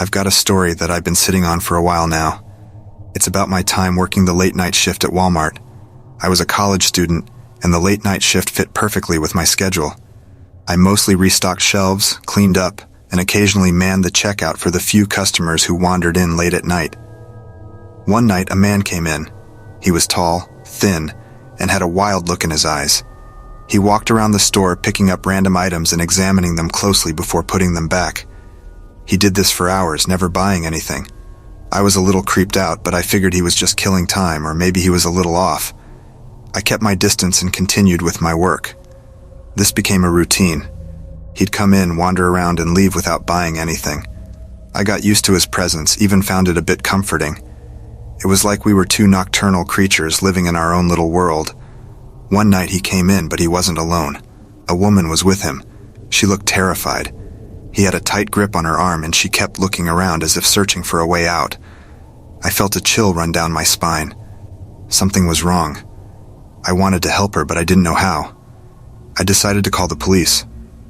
I've got a story that I've been sitting on for a while now. It's about my time working the late night shift at Walmart. I was a college student, and the late night shift fit perfectly with my schedule. I mostly restocked shelves, cleaned up, and occasionally manned the checkout for the few customers who wandered in late at night. One night, a man came in. He was tall, thin, and had a wild look in his eyes. He walked around the store picking up random items and examining them closely before putting them back. He did this for hours, never buying anything. I was a little creeped out, but I figured he was just killing time, or maybe he was a little off. I kept my distance and continued with my work. This became a routine. He'd come in, wander around, and leave without buying anything. I got used to his presence, even found it a bit comforting. It was like we were two nocturnal creatures living in our own little world. One night he came in, but he wasn't alone. A woman was with him. She looked terrified. He had a tight grip on her arm, and she kept looking around as if searching for a way out. I felt a chill run down my spine. Something was wrong. I wanted to help her, but I didn't know how. I decided to call the police.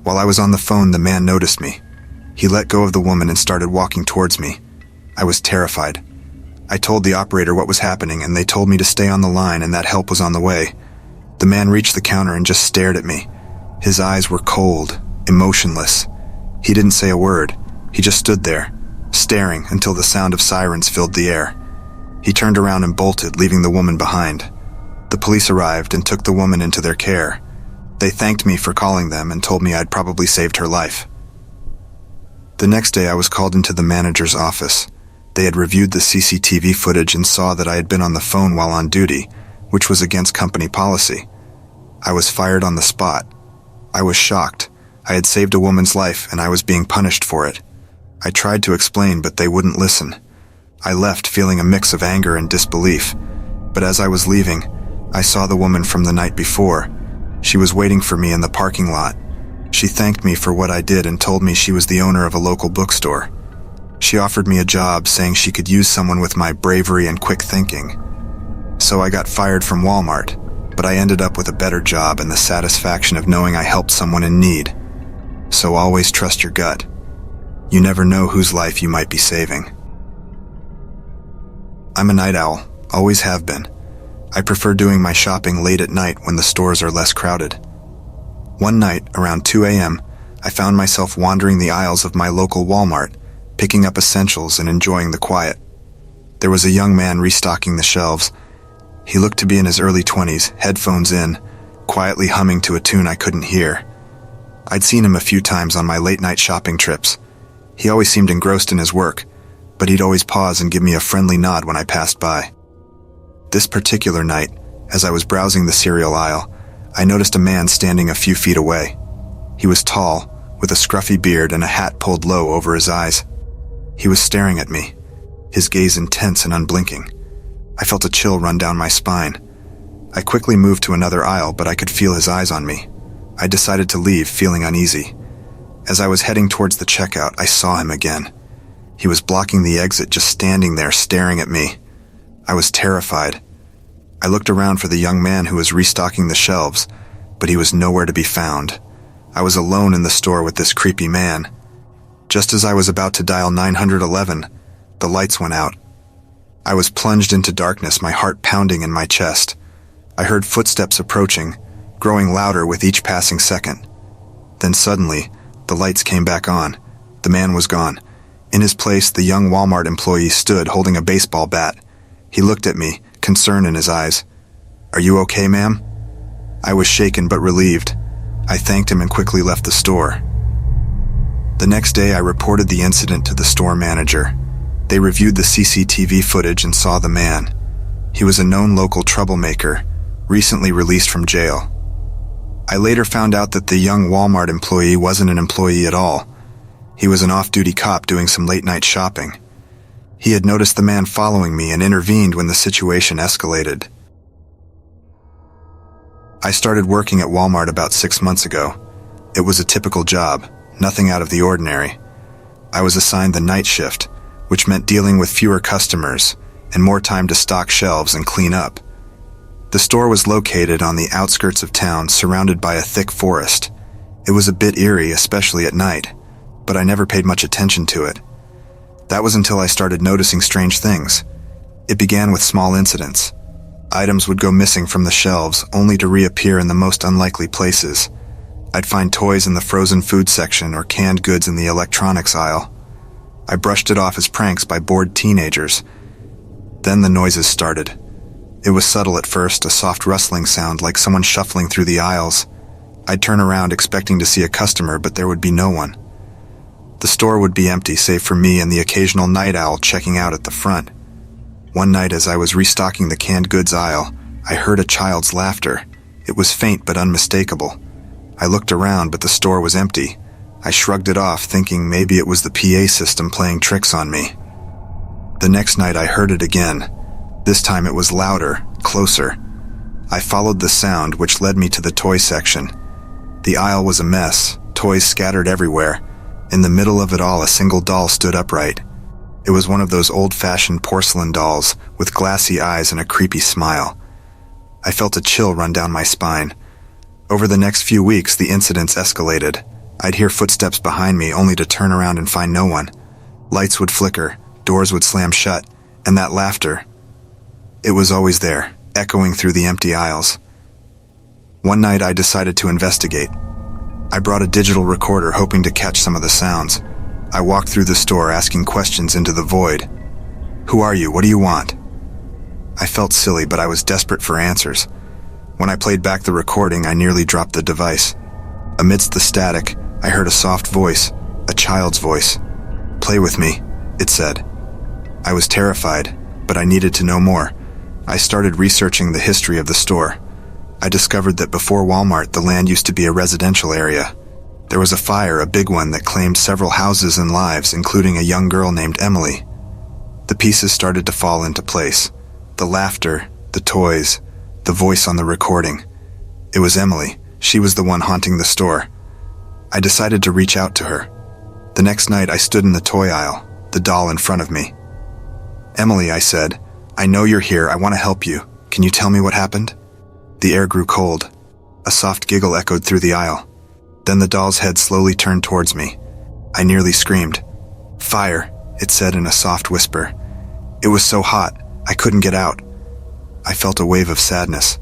While I was on the phone, the man noticed me. He let go of the woman and started walking towards me. I was terrified. I told the operator what was happening, and they told me to stay on the line and that help was on the way. The man reached the counter and just stared at me. His eyes were cold, emotionless. He didn't say a word. He just stood there, staring until the sound of sirens filled the air. He turned around and bolted, leaving the woman behind. The police arrived and took the woman into their care. They thanked me for calling them and told me I'd probably saved her life. The next day I was called into the manager's office. They had reviewed the CCTV footage and saw that I had been on the phone while on duty, which was against company policy. I was fired on the spot. I was shocked. I had saved a woman's life and I was being punished for it. I tried to explain, but they wouldn't listen. I left feeling a mix of anger and disbelief, but as I was leaving, I saw the woman from the night before. She was waiting for me in the parking lot. She thanked me for what I did and told me she was the owner of a local bookstore. She offered me a job, saying she could use someone with my bravery and quick thinking. So I got fired from Walmart, but I ended up with a better job and the satisfaction of knowing I helped someone in need. So always trust your gut. You never know whose life you might be saving. I'm a night owl, always have been. I prefer doing my shopping late at night when the stores are less crowded. One night, around 2 a.m., I found myself wandering the aisles of my local Walmart, picking up essentials and enjoying the quiet. There was a young man restocking the shelves. He looked to be in his early 20s, headphones in, quietly humming to a tune I couldn't hear. I'd seen him a few times on my late-night shopping trips. He always seemed engrossed in his work, but he'd always pause and give me a friendly nod when I passed by. This particular night, as I was browsing the cereal aisle, I noticed a man standing a few feet away. He was tall, with a scruffy beard and a hat pulled low over his eyes. He was staring at me, his gaze intense and unblinking. I felt a chill run down my spine. I quickly moved to another aisle, but I could feel his eyes on me. I decided to leave, feeling uneasy. As I was heading towards the checkout, I saw him again. He was blocking the exit, just standing there, staring at me. I was terrified. I looked around for the young man who was restocking the shelves, but he was nowhere to be found. I was alone in the store with this creepy man. Just as I was about to dial 911, the lights went out. I was plunged into darkness, my heart pounding in my chest. I heard footsteps approaching, growing louder with each passing second. Then suddenly, the lights came back on. The man was gone. In his place, the young Walmart employee stood holding a baseball bat. He looked at me, concern in his eyes. "Are you okay, ma'am?" I was shaken but relieved. I thanked him and quickly left the store. The next day, I reported the incident to the store manager. They reviewed the CCTV footage and saw the man. He was a known local troublemaker, recently released from jail. I later found out that the young Walmart employee wasn't an employee at all. He was an off-duty cop doing some late-night shopping. He had noticed the man following me and intervened when the situation escalated. I started working at Walmart about 6 months ago. It was a typical job, nothing out of the ordinary. I was assigned the night shift, which meant dealing with fewer customers and more time to stock shelves and clean up. The store was located on the outskirts of town, surrounded by a thick forest. It was a bit eerie, especially at night, but I never paid much attention to it. That was until I started noticing strange things. It began with small incidents. Items would go missing from the shelves, only to reappear in the most unlikely places. I'd find toys in the frozen food section or canned goods in the electronics aisle. I brushed it off as pranks by bored teenagers. Then the noises started. It was subtle at first, a soft rustling sound like someone shuffling through the aisles. I'd turn around expecting to see a customer, but there would be no one. The store would be empty save for me and the occasional night owl checking out at the front. One night as I was restocking the canned goods aisle, I heard a child's laughter. It was faint but unmistakable. I looked around, but the store was empty. I shrugged it off, thinking maybe it was the PA system playing tricks on me. The next night I heard it again. This time it was louder, closer. I followed the sound, which led me to the toy section. The aisle was a mess, toys scattered everywhere. In the middle of it all, a single doll stood upright. It was one of those old-fashioned porcelain dolls with glassy eyes and a creepy smile. I felt a chill run down my spine. Over the next few weeks, the incidents escalated. I'd hear footsteps behind me only to turn around and find no one. Lights would flicker, doors would slam shut, and that laughter. It was always there, echoing through the empty aisles. One night I decided to investigate. I brought a digital recorder hoping to catch some of the sounds. I walked through the store asking questions into the void. "Who are you? What do you want?" I felt silly, but I was desperate for answers. When I played back the recording, I nearly dropped the device. Amidst the static, I heard a soft voice, a child's voice. "Play with me," it said. I was terrified, but I needed to know more. I started researching the history of the store. I discovered that before Walmart, the land used to be a residential area. There was a fire, a big one, that claimed several houses and lives, including a young girl named Emily. The pieces started to fall into place. The laughter, the toys, the voice on the recording. It was Emily. She was the one haunting the store. I decided to reach out to her. The next night I stood in the toy aisle, the doll in front of me. "Emily," I said, "I know you're here. I want to help you. Can you tell me what happened?" The air grew cold. A soft giggle echoed through the aisle. Then the doll's head slowly turned towards me. I nearly screamed. "Fire," it said in a soft whisper. It was so hot, I couldn't get out. I felt a wave of sadness.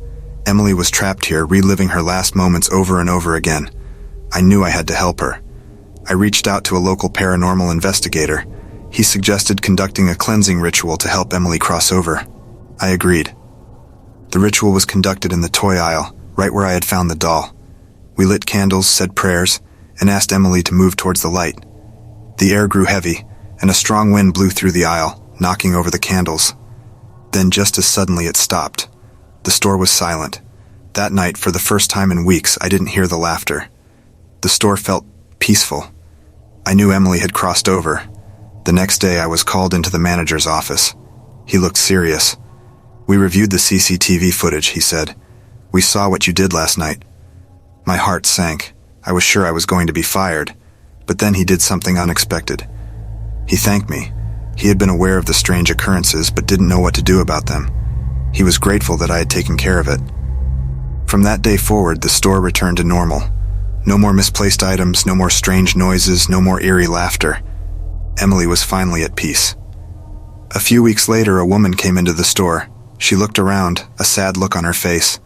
Emily was trapped here, reliving her last moments over and over again. I knew I had to help her. I reached out to a local paranormal investigator. He suggested conducting a cleansing ritual to help Emily cross over. I agreed. The ritual was conducted in the toy aisle, right where I had found the doll. We lit candles, said prayers, and asked Emily to move towards the light. The air grew heavy, and a strong wind blew through the aisle, knocking over the candles. Then just as suddenly it stopped. The store was silent. That night, for the first time in weeks, I didn't hear the laughter. The store felt peaceful. I knew Emily had crossed over. The next day, I was called into the manager's office. He looked serious. "We reviewed the CCTV footage," he said. "We saw what you did last night." My heart sank. I was sure I was going to be fired, but then he did something unexpected. He thanked me. He had been aware of the strange occurrences, but didn't know what to do about them. He was grateful that I had taken care of it. From that day forward, the store returned to normal. No more misplaced items, no more strange noises, no more eerie laughter. Emily was finally at peace. A few weeks later, a woman came into the store. She looked around, a sad look on her face.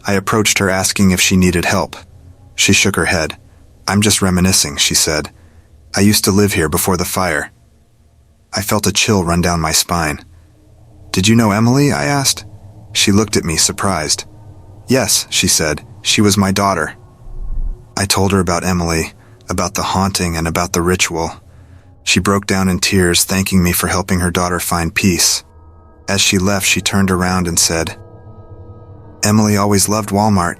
I approached her asking if she needed help. She shook her head. "I'm just reminiscing," she said. "I used to live here before the fire." I felt a chill run down my spine. "Did you know Emily?" I asked. She looked at me, surprised. "Yes," she said. "She was my daughter." I told her about Emily, about the haunting, and about the ritual. She broke down in tears, thanking me for helping her daughter find peace. As she left, she turned around and said, "Emily always loved Walmart.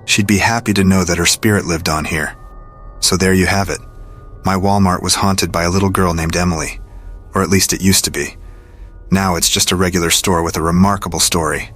She'd be happy to know that her spirit lived on here." So there you have it. My Walmart was haunted by a little girl named Emily. Or at least it used to be. Now it's just a regular store with a remarkable story.